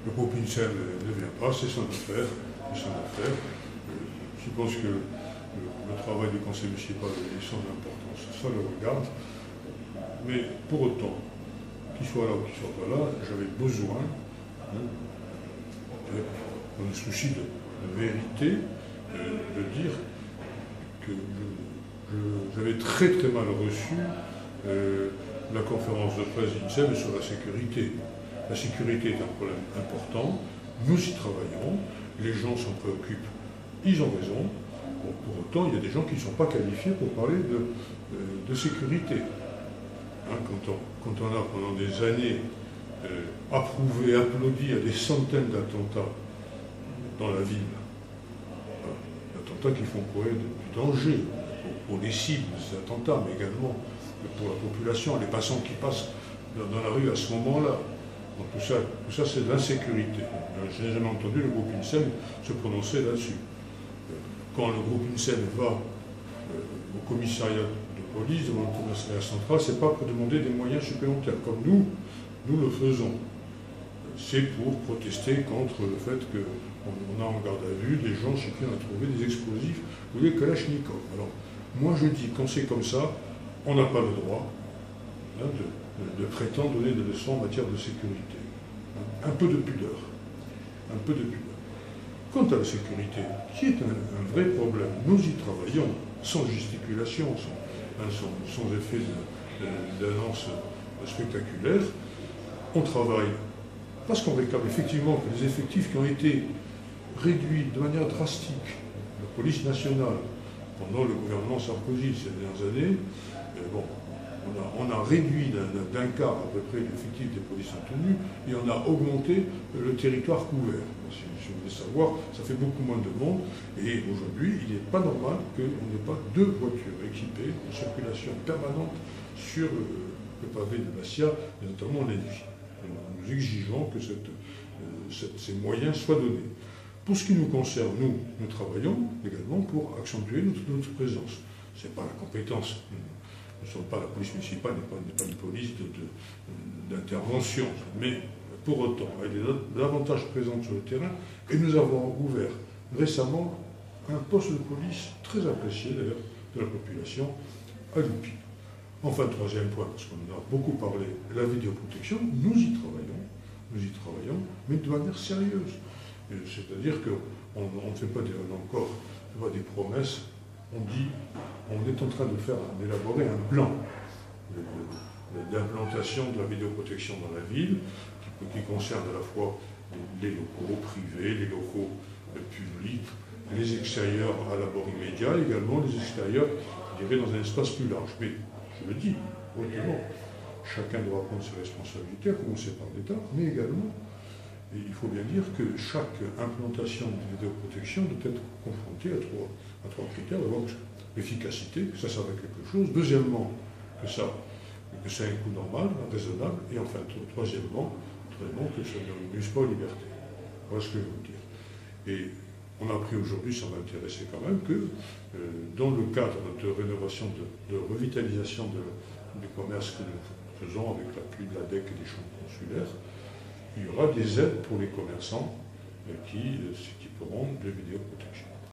le groupe INSEM ne vient pas, c'est son affaire. C'est son affaire. Je pense que le travail du conseil municipal est sans importance, ça le regarde. Mais pour autant, qu'il soit là ou qu'il soit pas là, j'avais besoin, dans le souci de vérité, de dire que j'avais très très mal reçu la conférence de presse d'INSEM sur la sécurité. La sécurité est un problème important, nous y travaillons, les gens s'en préoccupent, ils ont raison. Bon, pour autant, il y a des gens qui ne sont pas qualifiés pour parler de sécurité. Quand on a pendant des années approuvé, applaudi à des centaines d'attentats dans la ville, d'attentats qui font courir du danger pour les cibles des attentats, mais également pour la population, les passants qui passent dans la rue à ce moment-là. Donc tout ça c'est de l'insécurité. Je n'ai jamais entendu le groupe INSEM se prononcer là-dessus. Quand le groupe INSEM va au commissariat de police, devant le commissariat central, c'est pas pour demander des moyens supplémentaires, comme nous le faisons. C'est pour protester contre le fait qu'on a en garde à vue des gens chez qui on a trouvé des explosifs ou des kalachnikovs. Alors, moi je dis, quand c'est comme ça, on n'a pas le droit de prétendre donner des leçons en matière de sécurité. Un peu de pudeur. Un peu de pudeur. Quant à la sécurité, qui est un vrai problème, nous y travaillons sans gesticulation, sans effet d'annonce spectaculaire. On travaille parce qu'on réclame effectivement que les effectifs qui ont été réduits de manière drastique, la police nationale, pendant le gouvernement Sarkozy ces dernières années, bon, on a réduit d'un quart à peu près l'effectif des polices en tenue et on a augmenté le territoire couvert. Si vous voulez savoir, ça fait beaucoup moins de monde et aujourd'hui, il n'est pas normal qu'on n'ait pas deux voitures équipées en circulation permanente sur le pavé de Bastia, et notamment la nuit. Nous exigeons que ces moyens soient donnés. Pour ce qui nous concerne, nous travaillons également pour accentuer notre présence. Ce n'est pas la compétence. Nous ne sommes pas la police municipale, n'est pas une police d'intervention. Mais pour autant, elle est davantage présente sur le terrain. Et nous avons ouvert récemment un poste de police très apprécié d'ailleurs de la population à Loupy. Enfin, troisième point, parce qu'on en a beaucoup parlé, la vidéoprotection, nous y travaillons, mais de manière sérieuse. C'est-à-dire qu'on ne fait pas des promesses, on est en train d'élaborer un plan d'implantation de la vidéoprotection dans la ville, qui concerne à la fois les locaux privés, les locaux publics, les extérieurs à l'abord immédiat, également les extérieurs, je dirais, dans un espace plus large. Mais je le dis, hautement, chacun doit prendre ses responsabilités, à commencer par l'État, mais également, et il faut bien dire que chaque implantation de vidéoprotection doit être confrontée à trois critères. D'abord, l'efficacité, que ça serve à quelque chose. Deuxièmement, que ça ait un coût normal, raisonnable. Et enfin, troisièmement, que ça ne nuise pas aux libertés. Voilà ce que je veux vous dire. Et on a appris aujourd'hui, ça m'intéressait quand même, que dans le cadre de rénovation, de revitalisation du commerce que nous faisons avec l'appui de la DEC et des chambres consulaires, il y aura des aides pour les commerçants qui s'équiperont de vidéoprotection.